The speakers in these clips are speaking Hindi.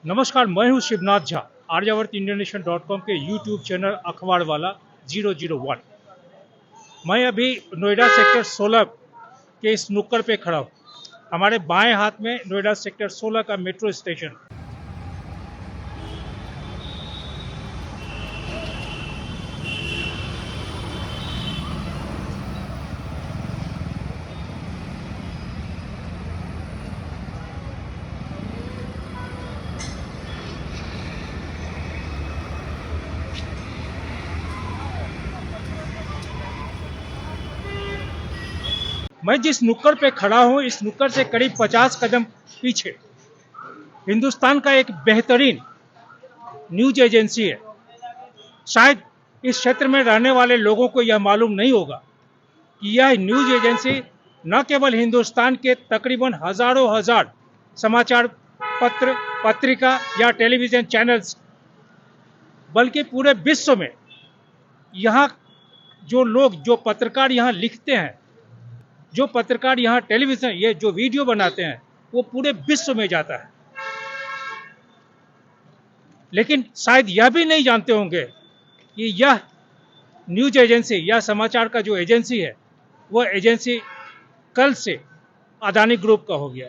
नमस्कार, मैं हूं शिवनाथ झा, आर्यावर्त इंडियनेशन.com के यूट्यूब चैनल अखबार वाला 001। मैं अभी नोएडा सेक्टर 16 के इस नुक्कड़ पे खड़ा हूँ। हमारे बाएं हाथ में नोएडा सेक्टर 16 का मेट्रो स्टेशन। मैं जिस नुक्कड़ पे खड़ा हूँ, इस नुक्कड़ से करीब 50 कदम पीछे हिंदुस्तान का एक बेहतरीन न्यूज एजेंसी है। शायद इस क्षेत्र में रहने वाले लोगों को यह मालूम नहीं होगा कि यह न्यूज एजेंसी न केवल हिंदुस्तान के तकरीबन हजारों हजार समाचार पत्र, पत्रिका या टेलीविजन चैनल्स, बल्कि पूरे विश्व में यहाँ जो लोग, जो पत्रकार यहाँ लिखते हैं, जो पत्रकार यहाँ टेलीविजन, ये जो वीडियो बनाते हैं, वो पूरे विश्व में जाता है। लेकिन शायद यह भी नहीं जानते होंगे कि यह न्यूज एजेंसी या समाचार का जो एजेंसी है, वह एजेंसी कल से अदानी ग्रुप का हो गया।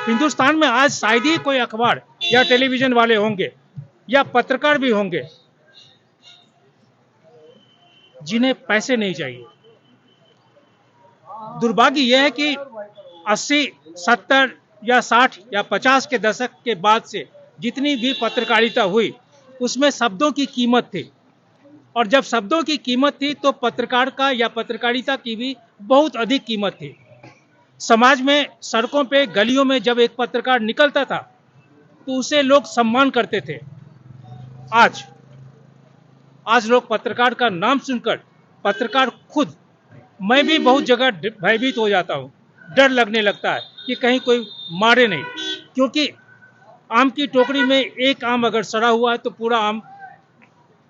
हिंदुस्तान में आज शायद ही कोई अखबार या टेलीविजन वाले होंगे या पत्रकार भी होंगे जिन्हें पैसे नहीं चाहिए। दुर्भाग्य यह है कि 80, 70 या 60 या 50 के दशक के बाद से जितनी भी पत्रकारिता हुई, उसमें शब्दों की कीमत थी, और जब शब्दों की कीमत थी तो पत्रकार का या पत्रकारिता की भी बहुत अधिक कीमत थी। समाज में, सड़कों पे, गलियों में जब एक पत्रकार निकलता था तो उसे लोग सम्मान करते थे। आज लोग पत्रकार का नाम सुनकर, पत्रकार खुद, मैं भी बहुत जगह भयभीत हो जाता हूँ। डर लगने लगता है कि कहीं कोई मारे नहीं, क्योंकि आम की टोकरी में एक आम अगर सड़ा हुआ है तो पूरा आम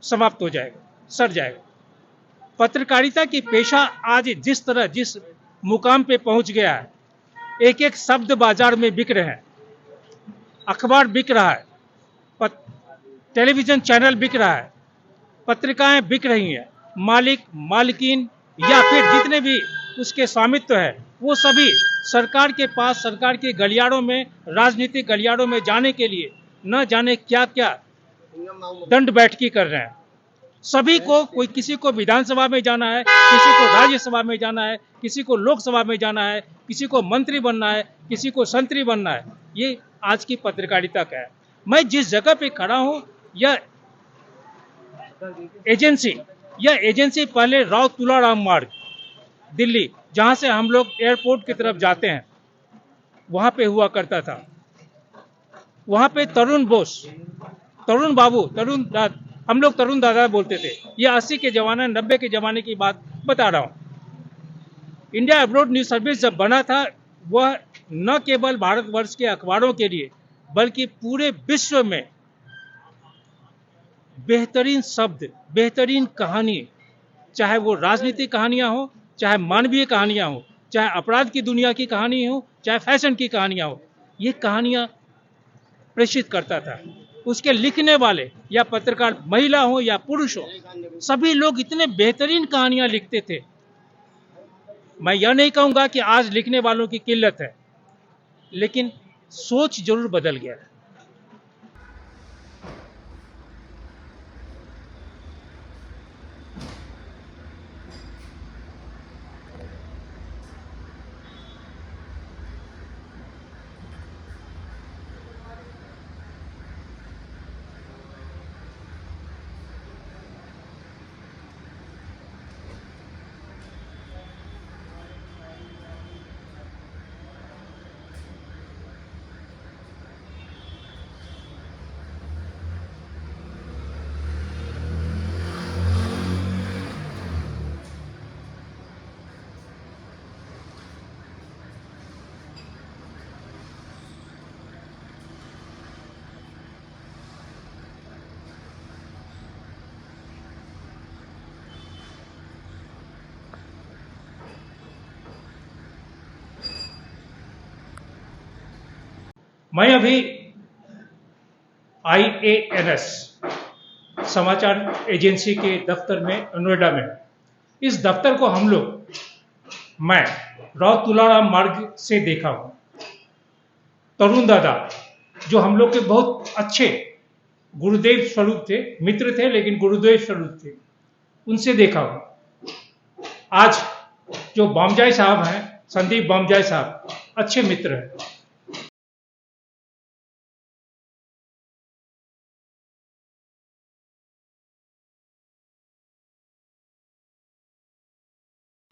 समाप्त हो जाएगा, सड़ जाएगा। पत्रकारिता की पेशा आज जिस मुकाम पे पहुंच गया है, एक एक शब्द बाजार में बिक रहे हैं। अखबार बिक रहा है, टेलीविजन चैनल बिक रहा है, पत्रिकाएं बिक रही हैं। मालिक, मालकिन या फिर जितने भी उसके स्वामित्व है, वो सभी सरकार के पास, सरकार के गलियारों में, राजनीतिक गलियारों में जाने के लिए न जाने क्या क्या दंड बैठकी कर रहे हैं। सभी को, कोई किसी को विधानसभा में जाना है, किसी को राज्यसभा में जाना है, किसी को लोकसभा में जाना है, किसी को मंत्री बनना है, किसी को संतरी बनना है। ये आज की पत्रकारिता का है। मैं जिस जगह पे खड़ा हूं, यह एजेंसी पहले राव तुलाराम मार्ग, दिल्ली, जहां से हम लोग एयरपोर्ट की तरफ जाते हैं, वहां पे हुआ करता था। वहां पे तरुण बोस, तरुण बाबू, हम लोग तरुण दादा बोलते थे। ये 80 के जमाने, 90 के जमाने की बात बता रहा हूं। इंडिया अब्रोड न्यूज सर्विस जब बना था, वह न केवल भारतवर्ष के अखबारों के लिए, बल्कि पूरे विश्व में बेहतरीन शब्द, बेहतरीन कहानी, चाहे वो राजनीतिक कहानियां हो, चाहे मानवीय कहानियां हो, चाहे अपराध की दुनिया की कहानी हो, चाहे फैशन की कहानियां हो, ये कहानियां प्रेषित करता था। उसके लिखने वाले या पत्रकार, महिला हो या पुरुष हो, सभी लोग इतने बेहतरीन कहानियां लिखते थे। मैं यह नहीं कहूंगा कि आज लिखने वालों की किल्लत है, लेकिन सोच जरूर बदल गया है। मैं अभी IANS समाचार एजेंसी के दफ्तर में नोएडा में, इस दफ्तर को हम लोग, मैं राव तुलाराम मार्ग से देखा हूं। तरुण दादा जो हम लोग के बहुत अच्छे गुरुदेव स्वरूप थे, मित्र थे लेकिन गुरुदेव स्वरूप थे, उनसे देखा हूं। आज जो बॉम्जाई साहब हैं, संदीप बॉम्जाई साहब, अच्छे मित्र हैं।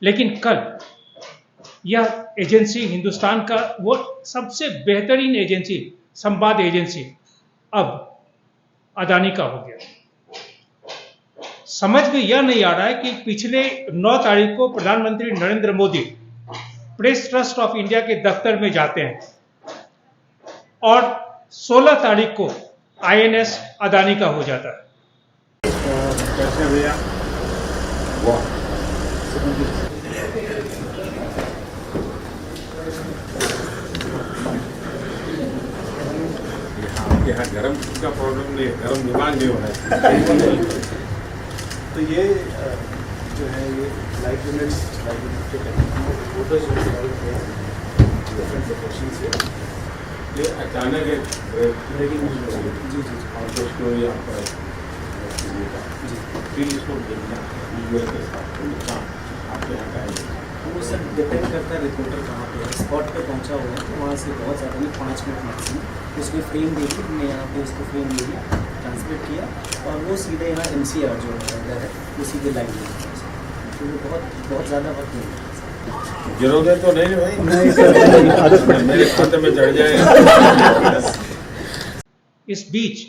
लेकिन कल यह एजेंसी हिंदुस्तान का वो सबसे बेहतरीन एजेंसी, संवाद एजेंसी, अब अदानी का हो गया। समझ में यह नहीं आ रहा है कि पिछले 9 तारीख को प्रधानमंत्री Narendra Modi press trust of India के दफ्तर में जाते हैं और 16 तारीख को INS अदानी का हो जाता है। कैसे भैया? वाह, यहाँ गर्म का प्रॉब्लम नहीं है, गर्म दिमाग नहीं होना है। तो ये जो है ये लाइट यूनिट्स के फोटोज डिफरेंट लोकेशन से ये अचानक एक ब्रेकिंग न्यूज हो गई। जी जी और जो स्टोरी आपका फिर इसको देखना विजुअल के साथ आपके यहाँ का है। वो सर डिपेंड करता है रिपोर्टर कहाँ पे है, स्पॉट पे पहुँचा हुआ है तो वहाँ से बहुत ज़्यादा नहीं, 5 मिनट मैक्सिमम उसने फ्रेम देखी, मैं यहाँ पे उसको फ्रेम ले लिया, ट्रांसलेट किया और वो सीधे यहाँ MCR जो है वो सीधे लाइव ले, तो वो बहुत ज़्यादा वक्त नहीं। जरूरत तो नहीं भाई, नहीं सर, मेरे खाते में चढ़ जाएगा। इस बीच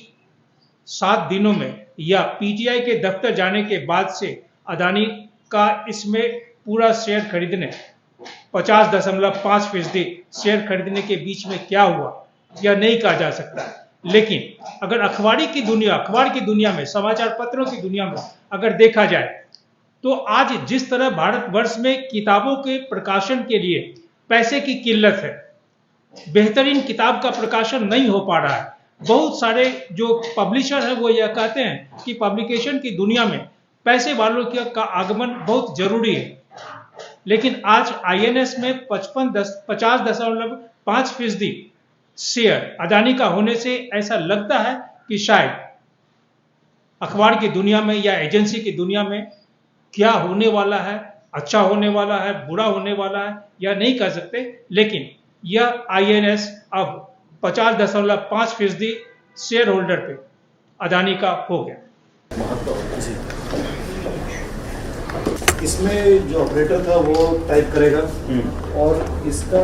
7 दिनों में या PTI के दफ्तर जाने के बाद से अदानी का इसमें पूरा शेयर खरीदने 50.5% शेयर खरीदने के बीच में क्या हुआ यह नहीं कहा जा सकता है। लेकिन अगर अखबार की दुनिया में, समाचार पत्रों की दुनिया में अगर देखा जाए तो आज जिस तरह भारतवर्ष में किताबों के प्रकाशन के लिए पैसे की किल्लत है, बेहतरीन किताब का प्रकाशन नहीं हो पा रहा है। बहुत सारे जो पब्लिशर हैं वो यह कहते हैं कि पब्लिकेशन की दुनिया में पैसे वालों का आगमन बहुत जरूरी है, लेकिन आज INS में 50.5% शेयर अदानी का होने से ऐसा लगता है कि शायद अखबार की दुनिया में या एजेंसी की दुनिया में क्या होने वाला है, अच्छा होने वाला है, बुरा होने वाला है, यह नहीं कह सकते। लेकिन यह INS अब 50.5% शेयर होल्डर पे अदानी का हो गया। इसमें जो ऑपरेटर था वो टाइप करेगा और इसका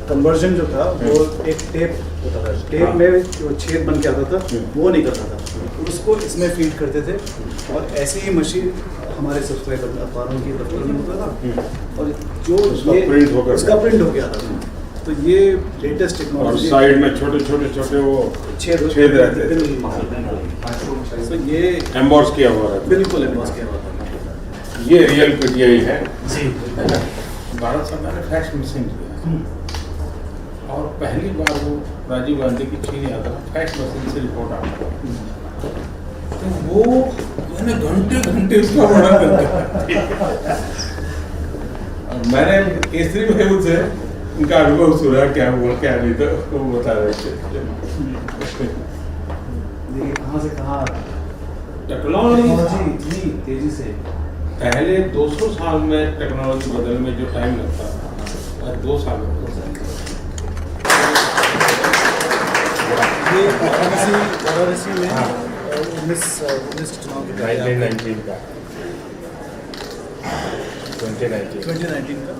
कन्वर्जन जो था वो एक टेप होता था, टेप में जो छेद बन के आता था वो नहीं करता था, तो उसको इसमें फीड करते थे और ऐसे ही मशीन हमारे सब्सक्राइबर अखबारों की दफ्तर में होता था और जो उसका प्रिंट हो गया था। तो ये लेटेस्ट टेक्नोलॉजी, साइड में छोटे वो छेद रहते थे, तो ये एम्बॉस किया हुआ रहता, बिल्कुल एम्बॉस किया हुआ था। ये रियल PTI है जी। भारत सरकार ने फैक्स मशीन किया और पहली बार वो राजीव गांधी की चीन यात्रा फैक्स मशीन से रिपोर्ट आता तो वो मैंने घंटे उसका वर्णन करता। मैंने केसरी महमूद से उनका अनुभव सुना, क्या हुआ क्या नहीं, तो वो बता रहे थे। देखिए कहाँ से कहाँ टेक्नोलॉजी इतनी तेजी से, पहले 200 साल में टेक्नोलॉजी बदलने में जो टाइम लगता था आज 2 साल में ये वाराणसी में 19 चुनाव के 1919 का 2019 का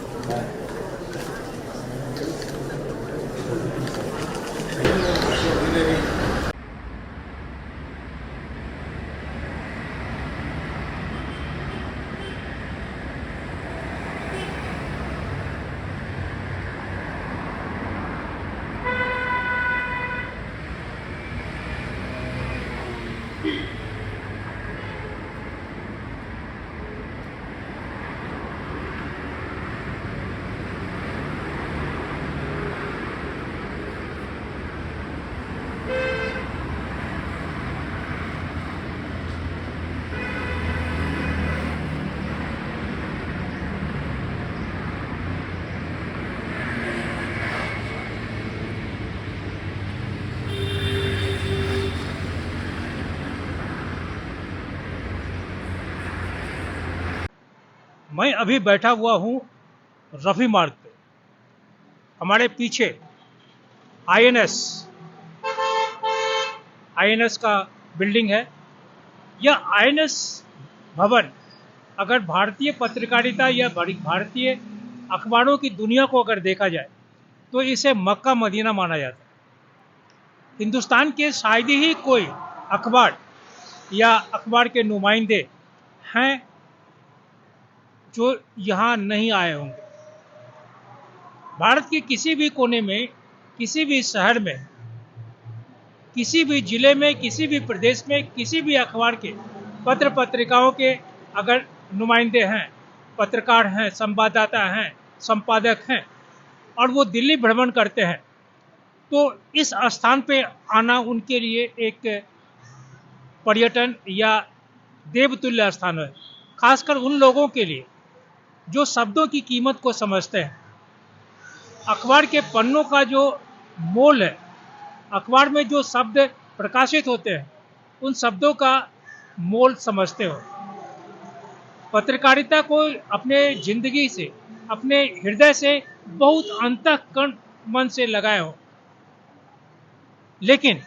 मैं अभी बैठा हुआ हूँ रफी मार्ग पे। हमारे पीछे आईएनएस का बिल्डिंग है। यह आईएनएस भवन अगर भारतीय पत्रकारिता या भारतीय अखबारों की दुनिया को अगर देखा जाए तो इसे मक्का मदीना माना जाता है। हिंदुस्तान के शायद ही कोई अखबार या अखबार के नुमाइंदे हैं जो यहाँ नहीं आए होंगे। भारत के किसी भी कोने में, किसी भी शहर में, किसी भी जिले में, किसी भी प्रदेश में, किसी भी अखबार के पत्र पत्रिकाओं के अगर नुमाइंदे हैं, पत्रकार हैं, संवाददाता हैं, संपादक हैं और वो दिल्ली भ्रमण करते हैं तो इस स्थान पे आना उनके लिए एक पर्यटन या देवतुल्य स्थान है। खासकर उन लोगों के लिए जो शब्दों की कीमत को समझते हैं। अखबार के पन्नों का जो मोल है, अखबार में जो शब्द प्रकाशित होते हैं उन शब्दों का मोल समझते हो। पत्रकारिता को अपने जिंदगी से, अपने हृदय से बहुत अंतःकरण मन से लगाए हो। लेकिन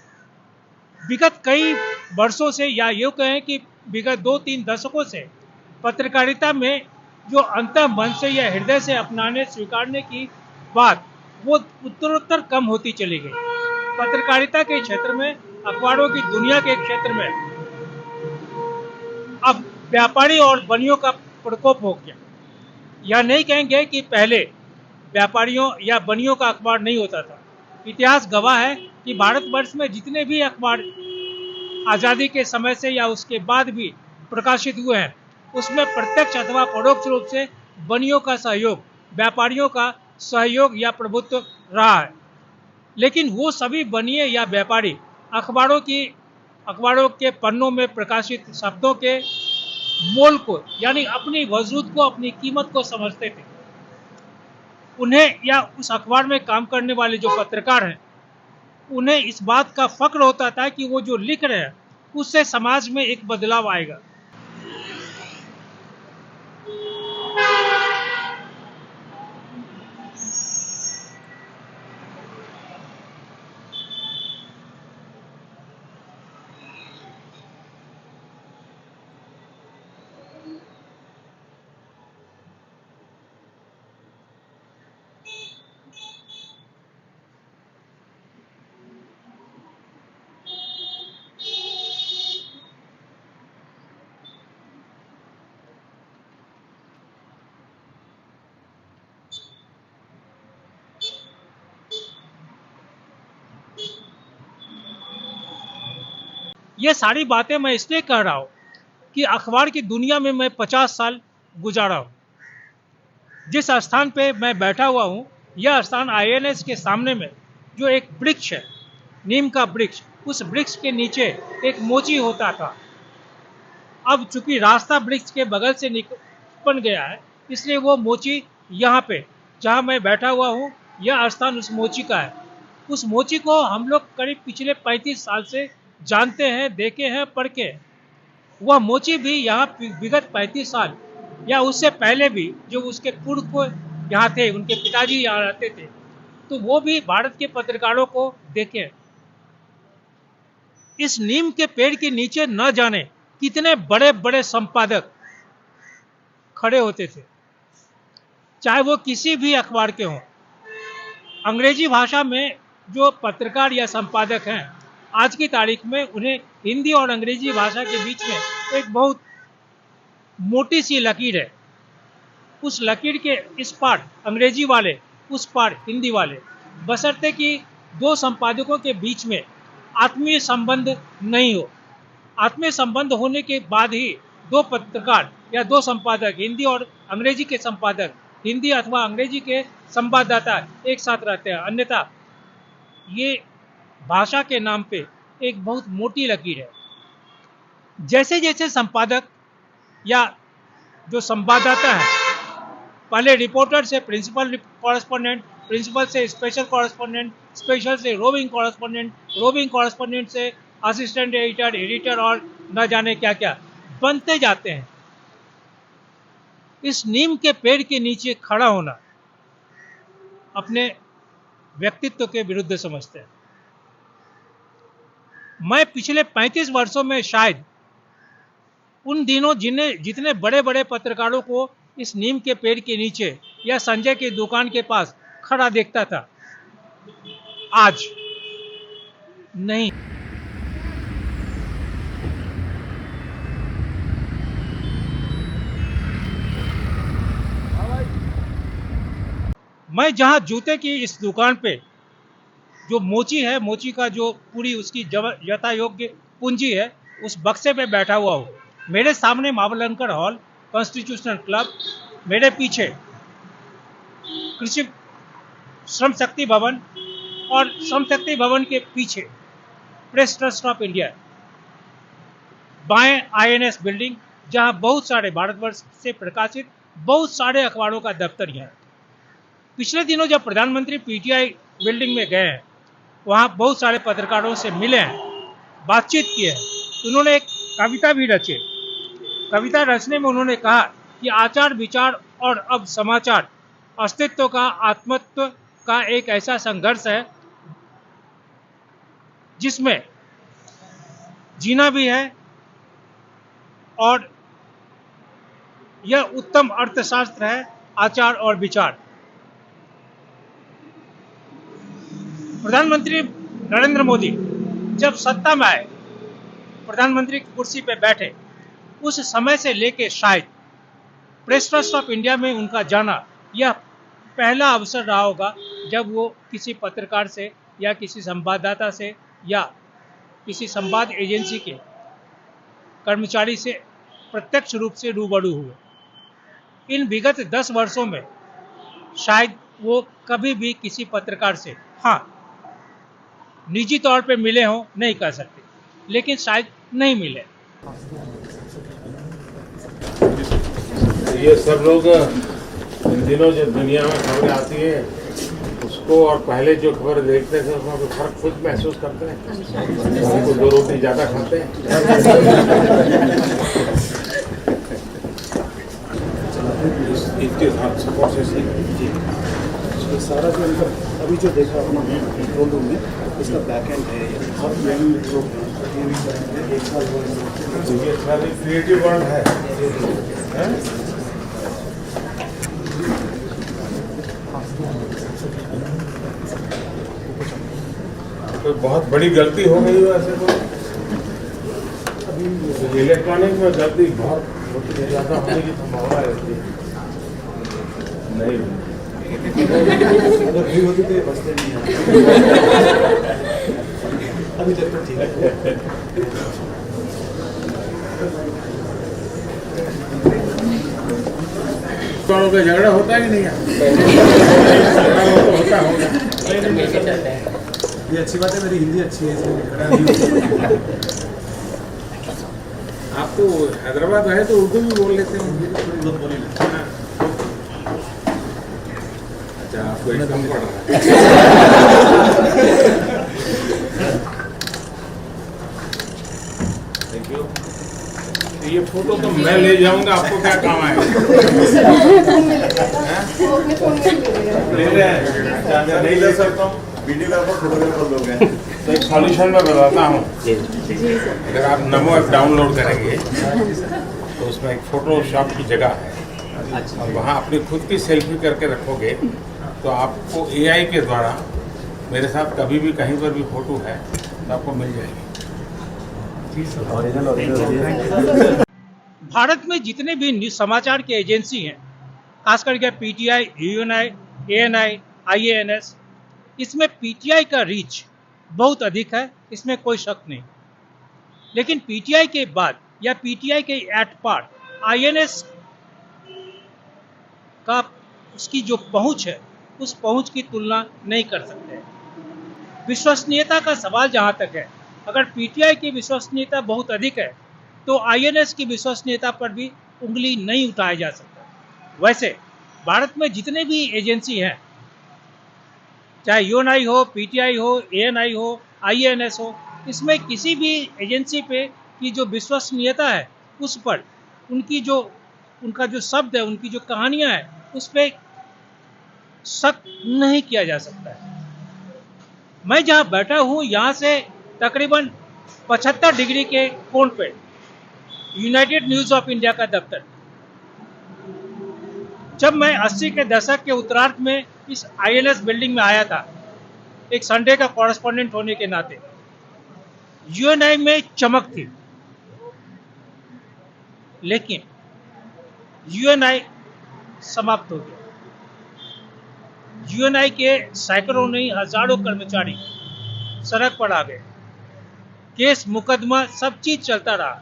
विगत कई वर्षों से या यूँ कहें कि विगत 2-3 दशकों से पत्रकारिता में जो अंतः मन से या हृदय से अपनाने स्वीकारने की बात वो उत्तरोत्तर कम होती चली गई। पत्रकारिता के क्षेत्र में, अखबारों की दुनिया के क्षेत्र में अब व्यापारी और बनियों का प्रकोप हो गया। यह नहीं कहेंगे कि पहले व्यापारियों या बनियों का अखबार नहीं होता था। इतिहास गवाह है कि भारतवर्ष में जितने भी अखबार आज़ादी के समय से या उसके बाद भी प्रकाशित हुए हैं उसमें प्रत्यक्ष अथवा परोक्ष रूप से बनियों का सहयोग, व्यापारियों का सहयोग या प्रभुत्व रहा है। लेकिन वो सभी बनिए या व्यापारी अखबारों के पन्नों में प्रकाशित शब्दों के मोल को यानी अपनी वजूद को, अपनी कीमत को समझते थे। उन्हें या उस अखबार में काम करने वाले जो पत्रकार हैं उन्हें इस बात का फक्र होता था कि वो जो लिख रहे हैं उससे समाज में एक बदलाव आएगा। ये सारी बातें मैं इसलिए कह रहा हूँ कि अखबार की दुनिया में मैं 50 साल गुजारा हूँ। जिस स्थान पे मैं बैठा हुआ हूँ यह स्थान आईएनएस के सामने में जो एक वृक्ष है, नीम का वृक्ष, उस वृक्ष के नीचे एक मोची होता था। अब चूंकि रास्ता वृक्ष के बगल से बन गया है इसलिए वो मोची यहाँ पे जहाँ मैं बैठा हुआ हूँ यह स्थान उस मोची का है। उस मोची को हम लोग करीब पिछले 35 साल से जानते हैं, देखे हैं, पढ़ के। वह मोची भी यहाँ विगत 35 साल या उससे पहले भी जो उसके पूर्व को यहाँ थे, उनके पिताजी यहाँ रहते थे, तो वो भी भारत के पत्रकारों को देखे। इस नीम के पेड़ के नीचे न जाने कितने बड़े बड़े संपादक खड़े होते थे, चाहे वो किसी भी अखबार के हों। अंग्रेजी भाषा में जो पत्रकार या संपादक हैं आज की तारीख में उन्हें हिंदी और अंग्रेजी भाषा के बीच में एक बहुत मोटी सी लकीर है। उस लकीर के इस पार अंग्रेजी वाले, उस पार हिंदी वाले, बशर्ते कि दो संपादकों के बीच में आत्मीय संबंध नहीं हो। आत्मीय संबंध होने के बाद ही दो पत्रकार या दो संपादक, हिंदी और अंग्रेजी के संपादक, हिंदी अथवा अंग्रेजी के संवाददाता एक साथ रहते हैं। अन्यथा ये भाषा के नाम पे एक बहुत मोटी लकीर है। जैसे जैसे संपादक या जो संवाददाता है, पहले रिपोर्टर से प्रिंसिपल कॉरेस्पोंडेंट, प्रिंसिपल से स्पेशल कॉरेस्पोंडेंट, स्पेशल से रोविंग कॉरेस्पोंडेंट, रोविंग कॉरेस्पोंडेंट से असिस्टेंट एडिटर, एडिटर और न जाने क्या क्या बनते जाते हैं। इस नीम के पेड़ के नीचे खड़ा होना अपने व्यक्तित्व के विरुद्ध समझते हैं। मैं पिछले 35 वर्षों में शायद उन दिनों जितने बड़े बड़े पत्रकारों को इस नीम के पेड़ के नीचे या संजय की दुकान के पास खड़ा देखता था, आज नहीं। मैं जहां जूते की इस दुकान पे जो मोची है, मोची का जो पूरी उसकी यथा योग्य पूंजी है, उस बक्से पे बैठा हुआ हूँ। मेरे सामने मावलंकर हॉल, कॉन्स्टिट्यूशनल क्लब, मेरे पीछे कृषि श्रम शक्ति भवन और श्रम शक्ति भवन के पीछे प्रेस ट्रस्ट ऑफ इंडिया, बाएं INS बिल्डिंग, जहां बहुत सारे भारतवर्ष से प्रकाशित बहुत सारे अखबारों का दफ्तर है। पिछले दिनों जब प्रधानमंत्री PTI बिल्डिंग में गए हैं, वहाँ बहुत सारे पत्रकारों से मिले हैं, बातचीत की है। उन्होंने एक कविता भी रची। कविता रचने में उन्होंने कहा कि आचार विचार और अब समाचार अस्तित्व का आत्मत्व का एक ऐसा संघर्ष है जिसमें जीना भी है और यह उत्तम अर्थशास्त्र है, आचार और विचार। प्रधानमंत्री नरेंद्र मोदी जब सत्ता में आए, प्रधानमंत्री की कुर्सी पे बैठे, उस समय से लेके शायद प्रेस ट्रस्ट ऑफ इंडिया में उनका जाना यह पहला अवसर रहा होगा जब वो किसी पत्रकार से या किसी संवाददाता से या किसी संवाद एजेंसी के कर्मचारी से प्रत्यक्ष रूप से रूबरू हुए। इन विगत 10 वर्षों में शायद वो कभी भी किसी पत्रकार से, हाँ, निजी तौर पे मिले हों, नहीं कह सकते, लेकिन शायद नहीं मिले। ये सब लोग इन दिनों जो दुनिया में खबरें आती है उसको और पहले जो खबर देखते थे उसमें कोई फर्क खुद महसूस करते हैं। उनको 2 रोटी ज़्यादा खाते हैं। इनके साथ सपोर्ट से ये सारा जो इनका अभी जो देखा अपना कंट्रोल रूम में, इसका बैक एंड है, ये बहुत यंग लोग हैं, 1 साल हुआ। ये सारी क्रिएटिव वर्ल्ड है। कोई बहुत बड़ी गलती हो गई हो ऐसे तो इलेक्ट्रॉनिक में गलती बहुत ज़्यादा होने की संभावना रहती है। नहीं अगर भी होती तो ये बचते नहीं अभी तक तो ठीक है। कौन का झगड़ा होता है कि नहीं होता होगा। ये अच्छी बात है, मेरी हिंदी अच्छी है, इसमें झगड़ा नहीं होता। आप तो हैदराबाद रहे तो उर्दू भी बोल लेते हैं। बहुत बोली लेते हैं। अच्छा, आपको एकदम पड़ रहा है। Thank you. ये फोटो तो मैं ले जाऊंगा, आपको क्या काम आएगा? ले रहे हैं, नहीं ले सकता हूँ। वीडियोग्राफर फोटोग्राफर लोग हैं। तो एक सॉल्यूशन में बताता हूँ। अगर आप नमो ऐप डाउनलोड करेंगे तो उसमें एक फोटोशॉप की जगह है और वहाँ अपनी खुद की सेल्फी करके रखोगे तो आपको AI के द्वारा मेरे साथ कभी भी कहीं पर भी फोटो है तो आपको मिल जाएगी। भारत में जितने भी समाचार के एजेंसी हैं, खास करके PTI, UNI, ANI, IANS, इसमें PTI का रीच बहुत अधिक है, इसमें कोई शक नहीं। लेकिन PTI के बाद या PTI के एट पार्ट INS का उसकी जो पहुंच है, उस पहुंच की तुलना नहीं कर सकते। विश्वसनीयता का सवाल जहां तक है, अगर PTI की विश्वसनीयता बहुत अधिक है तो INS की विश्वसनीयता पर भी उंगली नहीं उठाया जा सकता। वैसे भारत में जितने भी एजेंसी हैं, चाहे UNI हो, PTI हो, ANI हो, IANS हो, इसमें किसी भी एजेंसी पे की जो विश्वसनीयता है उस पर उनकी जो उनका जो शब्द है, उनकी जो कहानियां हैं, उस पर शक नहीं किया जा सकता है। मैं जहां बैठा हूं यहां से तकरीबन 75 डिग्री के कोण पे यूनाइटेड न्यूज ऑफ इंडिया का दफ्तर। जब मैं 80 के दशक के उत्तरार्ध में इस आईएनएस बिल्डिंग में आया था, एक संडे का कॉरेस्पॉन्डेंट होने के नाते, यूएनआई में चमक थी, लेकिन यूएनआई समाप्त हो गया। यूएनआई के सैकड़ों नहीं हजारों कर्मचारी सड़क पर आ गए। केस मुकदमा सब चीज चलता रहा।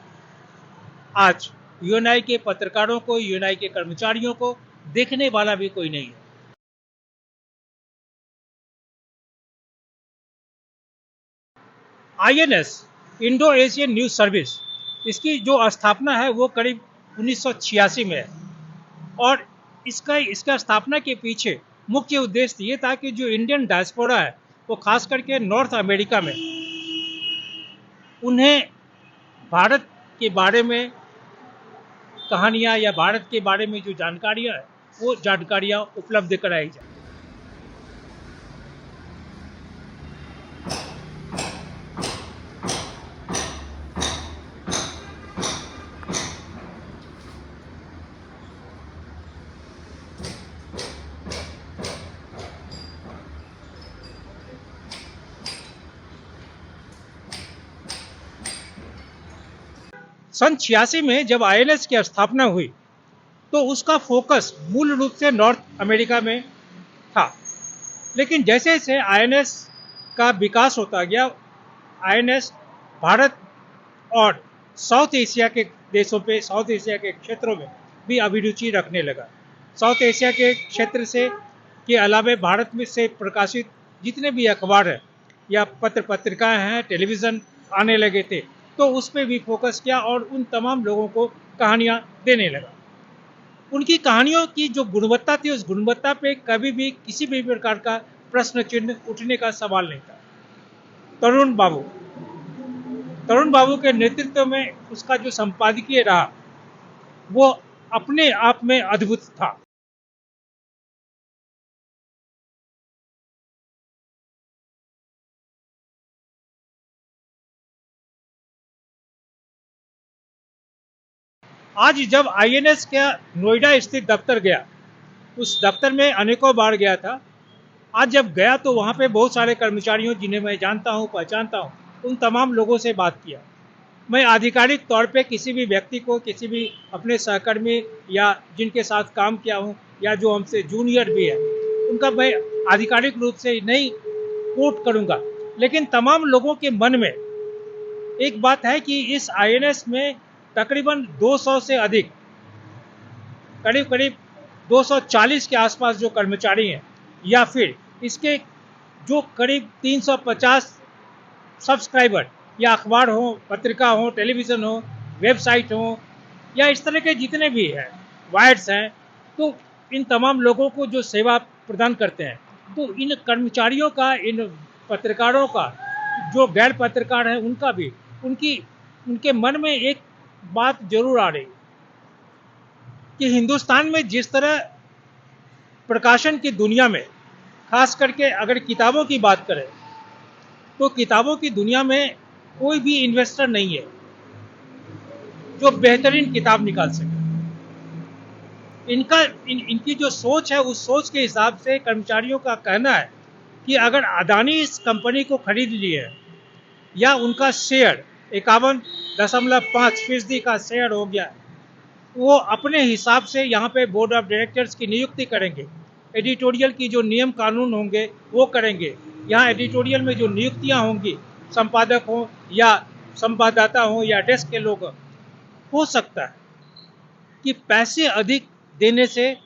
आज यूएनआई के पत्रकारों को, यूएनआई के कर्मचारियों को देखने वाला भी कोई नहीं है। INS, Indo Asian news service, इसकी जो स्थापना है वो करीब 1986 में है। और इसका स्थापना के पीछे मुख्य उद्देश्य ये था कि जो इंडियन डायस्पोरा है, वो खास करके नॉर्थ अमेरिका में, उन्हें भारत के बारे में कहानियां या भारत के बारे में जो जानकारियां है, वो जानकारियां उपलब्ध कराई जाए। सन 86 में जब आईएनएस की स्थापना हुई तो उसका फोकस मूल रूप से नॉर्थ अमेरिका में था। लेकिन जैसे जैसे आईएनएस का विकास होता गया, आईएनएस भारत और साउथ एशिया के देशों पे, साउथ एशिया के क्षेत्रों में भी अभिरुचि रखने लगा। साउथ एशिया के क्षेत्र से के अलावा भारत में से प्रकाशित जितने भी अखबार हैं या पत्र पत्रिकाएं हैं, टेलीविज़न आने लगे थे, तो उस पर भी फोकस किया और उन तमाम लोगों को कहानियां देने लगा। उनकी कहानियों की जो गुणवत्ता थी, उस गुणवत्ता पे कभी भी किसी भी प्रकार का प्रश्न चिन्ह उठने का सवाल नहीं था। तरुण बाबू के नेतृत्व में उसका जो संपादकीय रहा, वो अपने आप में अद्भुत था। आज जब आईएनएस का नोएडा स्थित दफ्तर गया, उस दफ्तर में अनेकों बार गया था। आज जब गया तो वहाँ पे बहुत सारे कर्मचारियों जिन्हें मैं जानता हूँ, पहचानता हूँ, उन तमाम लोगों से बात किया। मैं आधिकारिक तौर पे किसी भी व्यक्ति को, किसी भी अपने सहकर्मी या जिनके साथ काम किया हूँ या जो हमसे जूनियर भी है, उनका मैं आधिकारिक रूप से नहीं कोट करूँगा, लेकिन तमाम लोगों के मन में एक बात है कि इस आईएनएस में तकरीबन 200 से अधिक, करीब 240 के आसपास जो कर्मचारी हैं, या फिर इसके जो करीब 350 सब्सक्राइबर, या अखबार हो, पत्रिका हो, टेलीविज़न हो, वेबसाइट हो, या इस तरह के जितने भी हैं, वायर्स हैं, तो इन तमाम लोगों को जो सेवा प्रदान करते हैं, तो इन कर्मचारियों का, इन पत्रकारों का, जो गैर पत्रकार हैं उनका भी, उनके मन में एक बात जरूर आ रही कि हिंदुस्तान में जिस तरह प्रकाशन की दुनिया में, खास करके अगर किताबों की बात करें, तो किताबों की दुनिया में कोई भी इन्वेस्टर नहीं है जो बेहतरीन किताब निकाल सके। इनकी जो सोच है, उस सोच के हिसाब से कर्मचारियों का कहना है कि अगर अदानी इस कंपनी को खरीद लिए या उनका शेयर 51.5% का शेयर हो गया, वो अपने हिसाब से यहाँ पे बोर्ड ऑफ डायरेक्टर्स की नियुक्ति करेंगे, एडिटोरियल की जो नियम कानून होंगे वो करेंगे। यहाँ एडिटोरियल में जो नियुक्तियाँ होंगी, संपादक हो या संवाददाता हो या डेस्क के लोग, हो सकता है कि पैसे अधिक देने से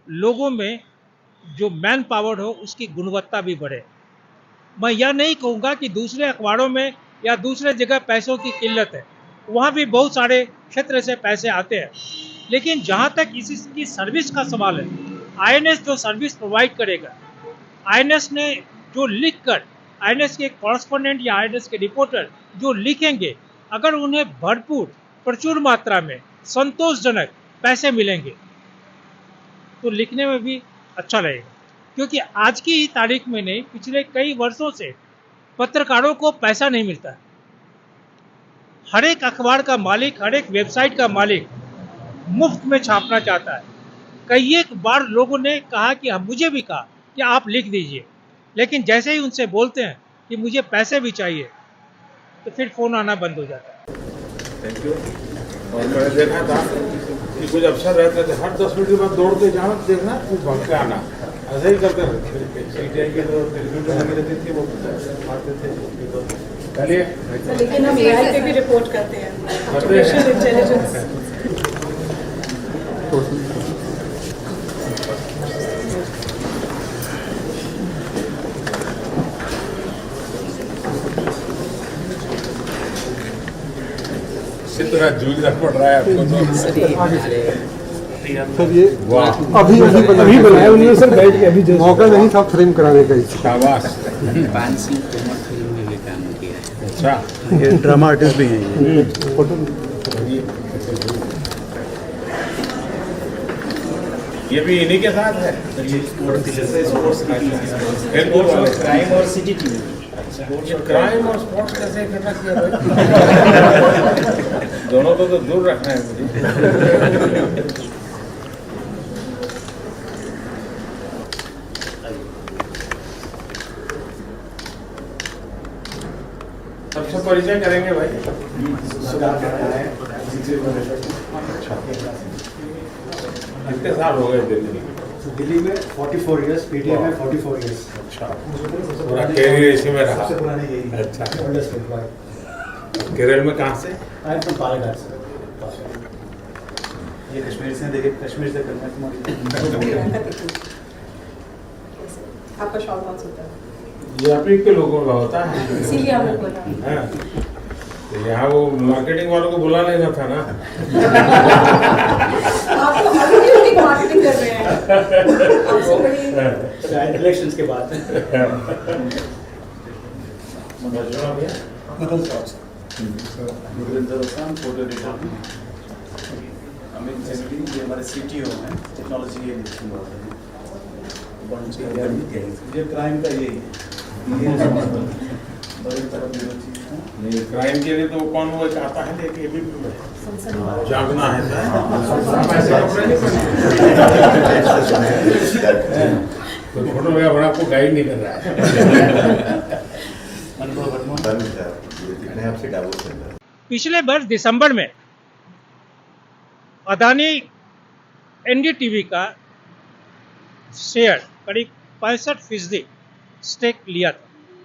लोगों में जो मैन पावर हो उसकी गुणवत्ता भी बढ़े। मैं यह नहीं कहूँगा कि दूसरे अखबारों में या दूसरे जगह पैसों की किल्लत है, वहाँ भी बहुत सारे क्षेत्र से पैसे आते हैं, लेकिन जहाँ तक इसकी सर्विस का सवाल है, आईएनएस जो सर्विस प्रोवाइड करेगा, आईएनएस ने जो लिखकर, आईएनएस के कॉरेस्पॉन्डेंट या आईएनएस के रिपोर्टर जो लिखेंगे, अगर उन्हें प्रचुर मात्रा में संतोषजनक पैसे मिलेंगे तो लिखने में भी अच्छा लगेगा। क्योंकि आज की ही तारीख में नहीं, पिछले कई वर्षों से पत्रकारों को पैसा नहीं मिलता है। हर एक अखबार का मालिक, हर एक वेबसाइट का मालिक मुफ्त में छापना चाहता है। कई एक बार लोगों ने कहा कि मुझे भी कहा कि आप लिख दीजिए, लेकिन जैसे ही उनसे बोलते हैं कि मुझे पैसे भी चाहिए तो फिर फोन आना बंद हो जाता है। Thank you. और मैंने देखा था कि कुछ अफसर रहते थे, हर 10 मिनट के बाद दौड़ के जाना, देखना, कुछ भाग के आना, ऐसे ही करते रहते। सीटीआई के जो टेलीविजन लगी रहती थी वो मारते थे। चलिए, लेकिन हम एआई पे भी रिपोर्ट करते हैं, आर्टिफिशियल इंटेलिजेंस। इतना जूझना पड़ रहा है आपको तो। सर ये अभी बनाया उन्होंने सर, बैठ के अभी मौका नहीं था फ्रेम कराने का। शाबाश। पान सिंह तोमर फिल्म में भी काम किया है। अच्छा, ये ड्रामा आर्टिस्ट भी हैं। ये भी इन्हीं के साथ है। क्राइम और सीसीटीवी। ये क्राइम और स्पोर्ट्स कैसे इकट्ठा किया भाई? दोनों को तो दूर रखना है मुझे। सबसे परिचय करेंगे भाई। कितने साल हो गए दिल्ली में? दिल्ली में 44 इयर्स, पीटीआई में 44 इयर्स। अच्छा, पूरा कैरियर इसी में रहा। सबसे पुराने यही है। अच्छा, Oldest employee। केरल में कहाँ से? I am from Palakkad, sir। ये कश्मीर से, देखिए कश्मीर से कन्याकुमारी। आपका शौक कौन सा होता है? ये आप ही के लोगों का होता है। इसीलिए आपने बोला। हाँ, तो यहाँ वो मार्केटिंग वालों को बुला लेना था ना। आप तो ऑलरेडी मार्केटिंग कर रहे हैं। आपसे बड़ी इलेक्शंस के बाद। फोटो एडिटर अमित जैसली, ये हमारे सीटीओ हैं, टेक्नोलॉजी ये ये क्राइम का यही है। नहीं, क्राइम के लिए तो कौन वो चाहता है, लेकिन ये भी जागना है। तो फोटो लगा बड़ा आपको गाइड नहीं कर रहा है। पिछले वर्ष दिसंबर में अदानी एनडीटीवी का शेयर करीब 65% स्टेक लिया था।